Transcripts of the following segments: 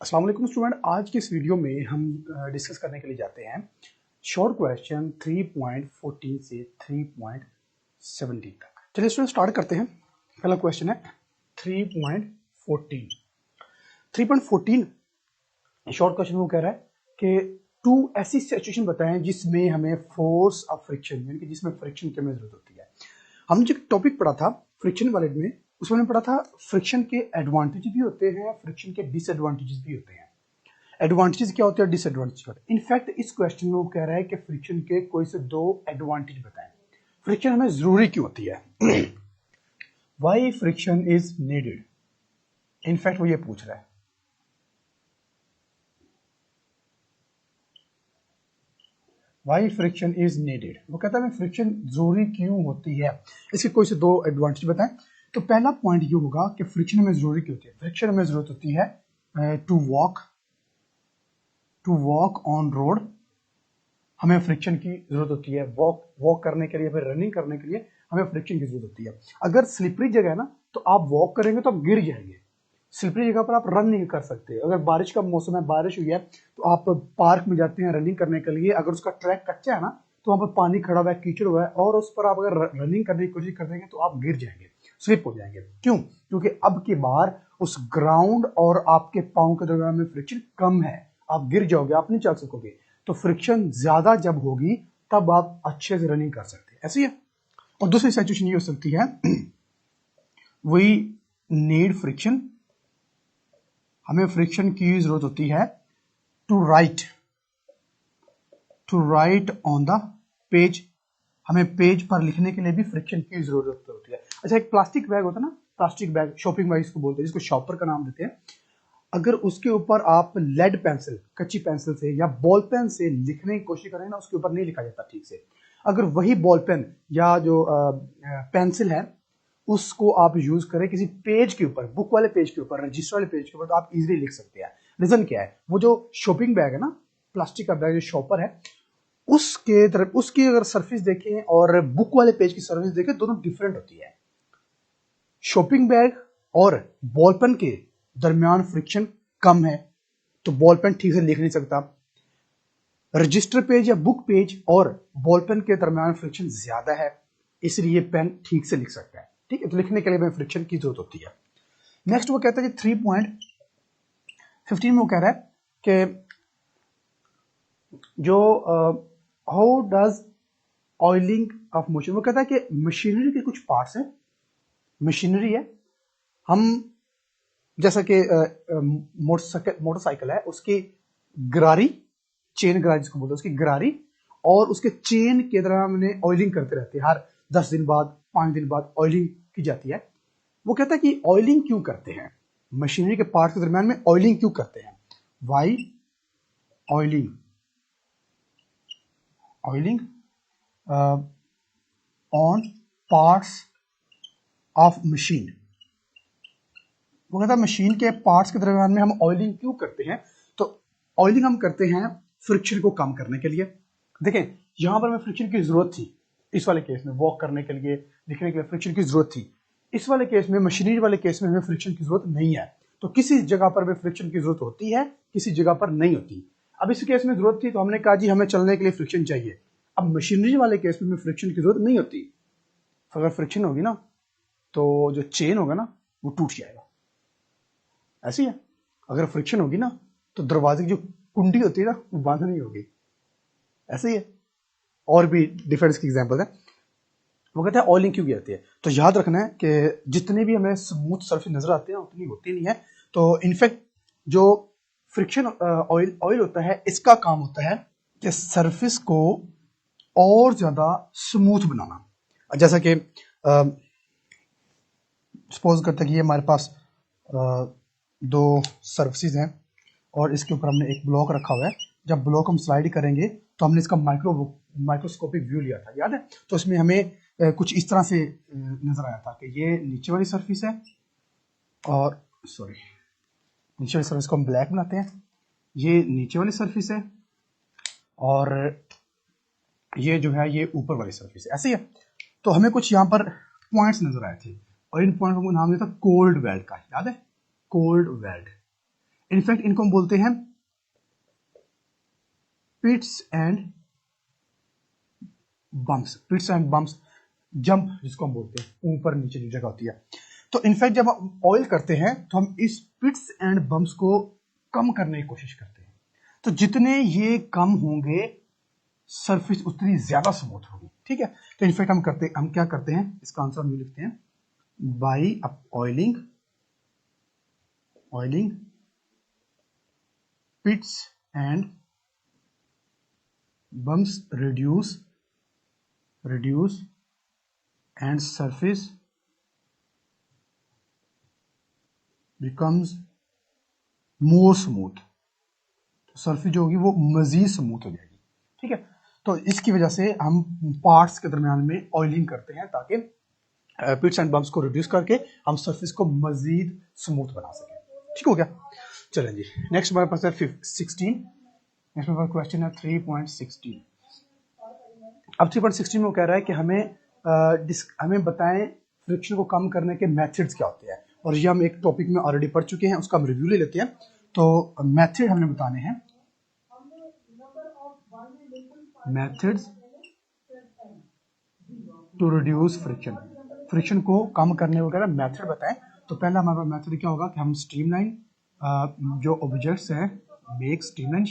अस्सलाम वालेकुम स्टूडेंट। आज की इस वीडियो में हम डिस्कस करने के लिए जाते हैं शॉर्ट क्वेश्चन 3.14 से 3.17 तक। चलिए स्टूडेंट स्टार्ट करते हैं। पहला क्वेश्चन है 3.14। 3.14 शॉर्ट क्वेश्चन वो कह रहा है कि टू ऐसी सिचुएशन बताएं जिसमें हमें फोर्स ऑफ फ्रिक्शन यानी कि जिसमें फ्रिक्शन की हमें जरूरत होती है। हमने जो टॉपिक पढ़ा था फ्रिक्शन वाले में, उसमें हमने पढ़ा था फ्रिक्शन के एडवांटेज भी होते हैं, फ्रिक्शन के डिसएडवांटेजेस भी होते हैं। एडवांटेजेस क्या होते हैं, डिसएडवांटेज क्या होते हैं। इनफैक्ट इस क्वेश्चन में वो कह रहा है कि फ्रिक्शन के कोई से दो एडवांटेज बताएं। फ्रिक्शन हमें जरूरी क्यों होती है why friction is needed. In fact वो ये पूछ रहा है। वाई फ्रिक्शन इज नीडेड, वो कहता है फ्रिक्शन जरूरी क्यों होती है, इसके कोई से दो एडवांटेज बताएं। तो पहला पॉइंट ये होगा कि फ्रिक्शन हमें जरूरी क्यों होती है। फ्रिक्शन हमें जरूरत होती है टू वॉक ऑन रोड। हमें फ्रिक्शन की जरूरत होती है वॉक करने के लिए, फिर रनिंग करने के लिए हमें फ्रिक्शन की जरूरत होती है। अगर स्लिपरी जगह है ना तो आप वॉक करेंगे तो आप गिर जाएंगे। स्लिपरी जगह पर आप रन नहीं कर सकते। अगर बारिश का मौसम है, बारिश हुई है, तो आप पार्क में जाते हैं रनिंग करने के लिए, अगर उसका ट्रैक कच्चा है ना तो वहां पर पानी खड़ा हुआ है, कीचड़ हुआ है, और उस पर आप अगर रनिंग करने की कोशिश कर देंगे तो आप गिर जाएंगे, स्लिप हो जाएंगे। क्यों? क्योंकि अब की बार उस ग्राउंड और आपके पांव के दरमियान में फ्रिक्शन कम है, आप गिर जाओगे, आप नहीं चल सकोगे। तो फ्रिक्शन ज्यादा जब होगी तब आप अच्छे से रनिंग कर सकते हैं, ऐसी है। और दूसरी सिचुएशन ये हो सकती है वी नीड फ्रिक्शन, हमें फ्रिक्शन की जरूरत होती है to write on the page, हमें पेज पर लिखने के लिए भी फ्रिक्शन की जरूरत होती है। अच्छा, एक प्लास्टिक बैग होता है ना, प्लास्टिक बैग, शॉपिंग बैग इसको बोलते हैं, जिसको शॉपर का नाम देते हैं। अगर उसके ऊपर आप लेड पेंसिल, कच्ची पेंसिल से या बॉल पेन से लिखने की कोशिश करें ना, उसके ऊपर नहीं लिखा जाता ठीक से। अगर वही बॉल पेन या जो पेंसिल है उसको आप यूज करें किसी पेज के ऊपर, बुक वाले पेज के ऊपर, रजिस्टर वाले पेज के ऊपर, तो आप इजीली लिख सकते हैं। रीजन क्या है, वो जो शॉपिंग बैग है ना, प्लास्टिक का बैग जो शॉपर है, उसके तरफ उसकी अगर सरफेस देखें और बुक वाले पेज की सरफेस देखें, दोनों डिफरेंट होती है। शॉपिंग बैग और बॉल पेन के दरमियान फ्रिक्शन कम है, तो बॉल पेन ठीक से लिख नहीं सकता। रजिस्टर पेज या बुक पेज और बॉल पेन के दरमियान फ्रिक्शन ज्यादा है, इसलिए पेन ठीक से लिख सकता है। ठीक है, तो लिखने के लिए हमें फ्रिक्शन की जरूरत होती है। नेक्स्ट वो कहता है 3.15 में वो कह रहा है कि जो how does oiling of machine, वो कहता है कि मशीनरी के कुछ पार्ट्स हैं, मशीनरी है, हम जैसा कि मोटरसाइकिल है, उसकी गरारी, चेन गरारी जिसको बोलते हैं, उसकी गरारी और उसके चेन के दरमियान हमने ऑयलिंग करते रहते हैं, हर 10 दिन बाद, 5 दिन बाद ऑयलिंग की जाती है। वो कहता है कि ऑयलिंग क्यों करते हैं, मशीनरी के पार्ट्स के दरमियान में ऑयलिंग क्यों करते हैं। Why oiling on parts of machine. वो कहता है मशीन के पार्ट्स के दरमियान में हम ऑयलिंग क्यों करते हैं। तो ऑयलिंग हम करते हैं फ्रिक्शन को कम करने के लिए। देखें, यहां पर हमें फ्रिक्शन की जरूरत थी, इस वाले केस में वॉक करने के लिए, लिखने के लिए फ्रिक्शन की जरूरत थी। इस वाले केस में, मशीनरी वाले केस में हमें फ्रिक्शन की जरूरत नहीं है। तो किसी जगह पर हमें फ्रिक्शन की जरूरत होती है, किसी जगह पर नहीं होती। अब इस केस में जरूरत थी तो हमने कहा जी हमें चलने के लिए फ्रिक्शन चाहिए। अब मशीनरी वाले केस में हमें फ्रिक्शन की जरूरत नहीं होती। अगर फ्रिक्शन होगी ना तो जो चेन होगा ना वो टूट जाएगा, ऐसी है। अगर फ्रिक्शन होगी ना तो दरवाजे की जो कुंडी होती है ना वो बंद नहीं होगी, ऐसे ही है। और भी डिफरेंस की एग्जांपल है। वो कहते हैं ऑयलिंग क्यों की जाती है। तो याद रखना है कि जितने भी हमें स्मूथ सरफेस नजर आते हैं उतनी होती नहीं है। तो इनफैक्ट जो फ्रिक्शन ऑयल होता है, इसका काम होता है कि सरफेस को और ज्यादा स्मूथ बनाना। जैसा कि सपोज करते हैं कि ये हमारे पास दो सर्फेसिस हैं और इसके ऊपर हमने एक ब्लॉक रखा हुआ है। जब ब्लॉक हम स्लाइड करेंगे तो हमने इसका माइक्रोस्कोपिक व्यू लिया था, याद है। तो इसमें हमें कुछ इस तरह से नजर आया था कि ये नीचे वाली सरफेस है, और नीचे वाली सरफेस को हम ब्लैक बनाते हैं, ये नीचे वाली सरफेस है, और ये जो है ये ऊपर वाली सरफेस है, ऐसे ही है। तो हमें कुछ यहाँ पर पॉइंट्स नजर आए थे और इन पॉइंट को नाम दिया था कोल्ड वेल्ड का, याद है, कोल्ड वेल्ड। इनफैक्ट इनको हम बोलते हैं पिट्स एंड बम्प्स, जंप जिसको हम बोलते हैं, ऊपर नीचे जो जगह होती है। तो इनफैक्ट जब हम ऑयल करते हैं तो हम इस पिट्स एंड बम्प्स को कम करने की कोशिश करते हैं। तो जितने ये कम होंगे सरफेस उतनी ज्यादा स्मूथ होगी, ठीक है। तो इनफैक्ट हम क्या करते हैं, इसका आंसर हम लिखते हैं by oiling pits and bumps reduce and surface becomes more smooth। तो सरफेस जो होगी वो मजीद स्मूथ हो जाएगी, ठीक है। तो इसकी वजह से हम पार्ट्स के दरमियान में ऑयलिंग करते हैं ताकि पिट्स एंड बम्प्स को रिड्यूस करके हम सरफेस को मजीद स्मूथ बना सकें, ठीक हो गया। चलें जी, नेक्स्ट हमारे पास है 16। नेक्स्ट हमारे क्वेश्चन है 3.16। अब 3.16 में वो कह रहा है कि हमें बताएं फ्रिक्शन को कम करने के मेथड्स क्या होते हैं, और ये हम एक टॉपिक में ऑलरेडी पढ़ चुके हैं, उसका हम रिव्यू ले लेते हैं। तो मेथड हमने बताने हैं, मेथड्स टू रिड्यूस फ्रिक्शन को कम करने वगैरह मेथड बताएं। तो पहला हमारा मेथड क्या होगा कि हम स्ट्रीमलाइन जो ऑब्जेक्ट्स हैं, मेक स्ट्रीमलाइन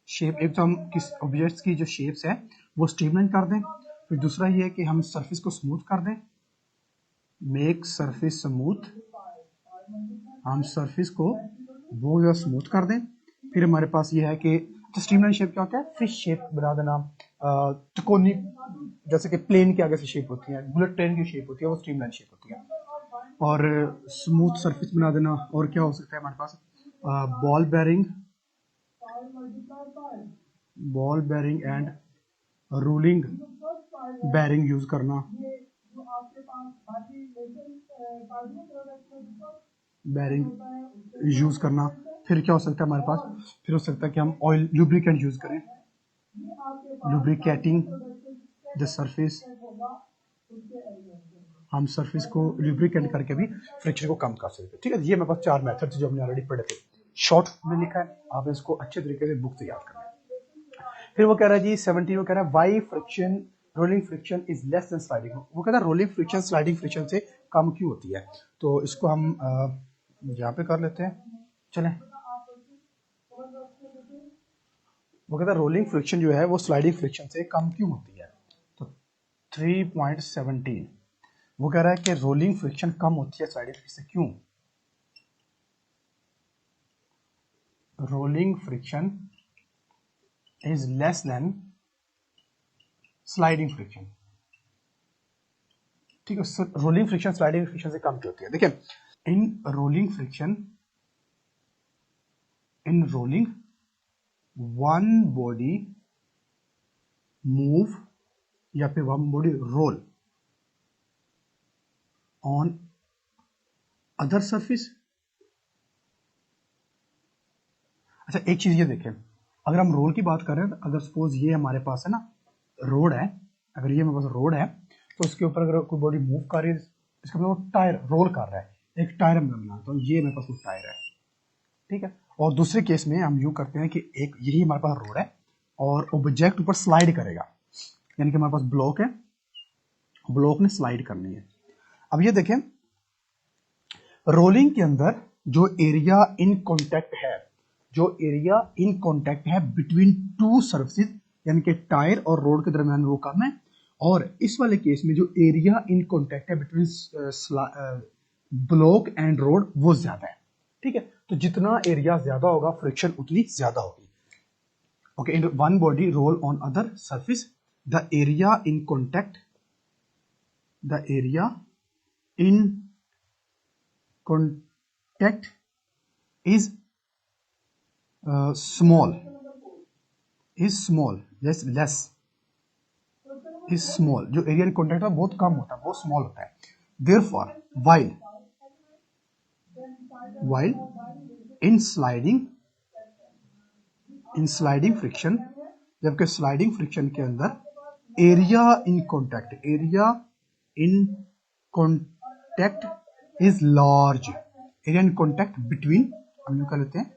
शेप, एक तो हम किस ऑब्जेक्ट्स की जो शेप्स है वो स्ट्रीमलाइन कर दें। फिर दूसरा ये है कि हम सरफेस को स्मूथ कर दें, मेक सरफेस स्मूथ, हम सरफेस को वो या स्मूथ कर दें। फिर हमारे पास ये है कि तो स्ट्रीमलाइन शेप क्या होता है, फिश शेप बना देना, त्रिकोणी, जैसे कि प्लेन के आगे से शेप होती है, बुलेट ट्रेन की शेप होती है, वो स्ट्रीमलाइन शेप होती है। और स्मूथ सरफेस बना देना। और क्या हो सकता है हमारे पास, ball bearing and rolling bearing use करना, फिर क्या हो सकता है हमारे पास, फिर हो सकता है कि हम ऑयल लुब्रिकेंट यूज करें, लुब्रिकेटिंग द सरफेस, हम सरफेस को लुब्रिकेंट करके भी फ्रिक्शन को कम कर सकते हैं, ठीक है। ये मेरे पास 4 मेथड जो हमने ऑलरेडी पढ़े थे, शॉर्ट में लिखा है, आप इसको अच्छे तरीके से बुक से याद करना है। फिर वो कह रहा है जी 17, वो कह रहा है why friction rolling friction is less than sliding. वो कहता है रोलिंग फ्रिक्शन स्लाइडिंग फ्रिक्शन से कम क्यों होती है। तो इसको हम यहाँ पे कर लेते हैं, चलें। वो कहता है रोलिंग फ्रिक्शन जो है वो स्लाइडिंग फ्रिक्शन से कम क्यों होती है। तो 3.17 वो कह रहा है कि रोलिंग फ्रिक्शन कम होती है स्लाइडिंग फ्रिक्शन से, क्यों। Rolling friction is less than sliding friction, ठीक है। रोलिंग फ्रिक्शन स्लाइडिंग फ्रिक्शन से कम क्यों होती है। देखिए, in rolling one body move या फिर one body roll on other surface. अच्छा, एक चीज ये देखें, अगर हम रोल की बात कर रहे हैं, अगर सपोज ये हमारे पास है ना रोड है, अगर ये हमारे पास रोड है तो इसके ऊपर अगर कोई बॉडी मूव कर रही है, इसका मतलब टायर रोल कर रहा है, एक टायर मैं बनाता हूँ, ये मेरे पास एक टायर है, ठीक है। और दूसरे केस में हम यूं करते हैं कि एक यही हमारे पास रोड है और ऑब्जेक्ट ऊपर स्लाइड करेगा, यानी कि हमारे पास ब्लॉक है, ब्लॉक ने स्लाइड करनी है। अब ये देखें, रोलिंग के अंदर जो एरिया इन कॉन्टेक्ट है बिटवीन टू सर्फेसिस, यानी कि टायर और रोड के दरमियान वो कम है, और इस वाले केस में जो एरिया इन कॉन्टेक्ट है बिटवीन ब्लॉक एंड रोड वो ज्यादा है, ठीक है। तो जितना एरिया ज्यादा होगा फ्रिक्शन उतनी ज्यादा होगी। Okay, in one body roll on other surface, the area in contact is small, जो एरिया इन कॉन्टेक्ट है बहुत कम होता है, बहुत स्मॉल होता है। therefore while in sliding friction, जबकि स्लाइडिंग फ्रिक्शन के अंदर area in contact is large, area in contact between, हम कर लेते हैं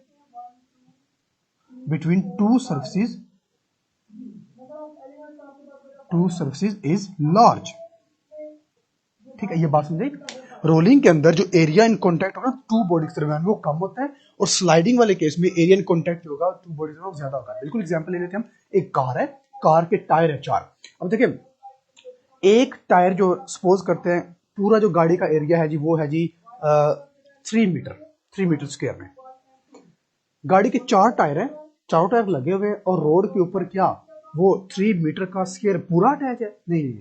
between two surfaces is large. ठीक है, ये बात समझे। रोलिंग के अंदर जो एरिया इन कॉन्टैक्ट होगा टू बॉडीज के दरमियान वो कम होता है, और स्लाइडिंग वाले केस में एरिया इन कॉन्टैक्ट होगा टू बॉडीज में ज्यादा होगा। बिल्कुल एग्जांपल ले लेते हैं हम, एक कार है, कार के टायर है 4। अब देखिए एक टायर जो सपोज करते हैं पूरा जो गाड़ी का एरिया है जी वो है जी 3 मीटर स्क्वायर में। गाड़ी के 4 टायर है, चारों टायर लगे हुए हैं, और रोड के ऊपर क्या वो 3 मीटर का स्क्वायर पूरा अटैच है? नहीं,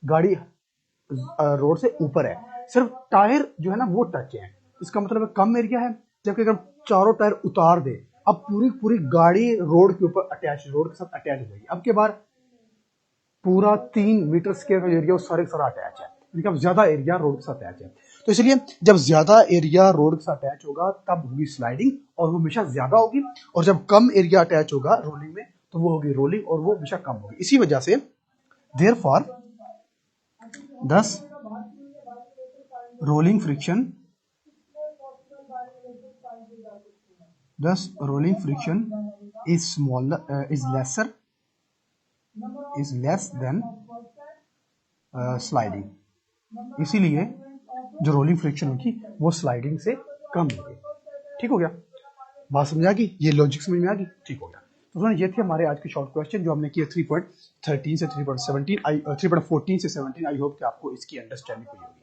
गाड़ी रोड से ऊपर है, सिर्फ टायर जो है ना वो टच है। इसका मतलब है कम एरिया है। जबकि अगर चारों टायर उतार दे, अब पूरी गाड़ी रोड के ऊपर अटैच, रोड के साथ अटैच हो जाएगी। अब के बाद पूरा 3 मीटर स्क्वायर का एरिया वो सारे सारा अटैच है, यानी कि ज्यादा एरिया रोड के साथ अटैच है। तो इसलिए जब ज्यादा एरिया रोड के साथ अटैच होगा तब होगी स्लाइडिंग, और वो हमेशा ज्यादा होगी, और जब कम एरिया अटैच होगा रोलिंग में तो वो होगी रोलिंग, और वो हमेशा कम होगी। इसी वजह से therefore thus rolling friction is smaller is less than sliding. इसीलिए जो रोलिंग फ्रिक्शन होगी वो स्लाइडिंग से कम होगी। ठीक हो गया, बात समझ आ गई, ये लॉजिक समझ में आ गई। ठीक हो गया। तो फ्रेंड्स ये थे हमारे आज के शॉर्ट क्वेश्चन जो हमने किए 3.13 से 3.17 3.14 से 17। आई होप कि आपको इसकी अंडरस्टैंडिंग हुई होगी।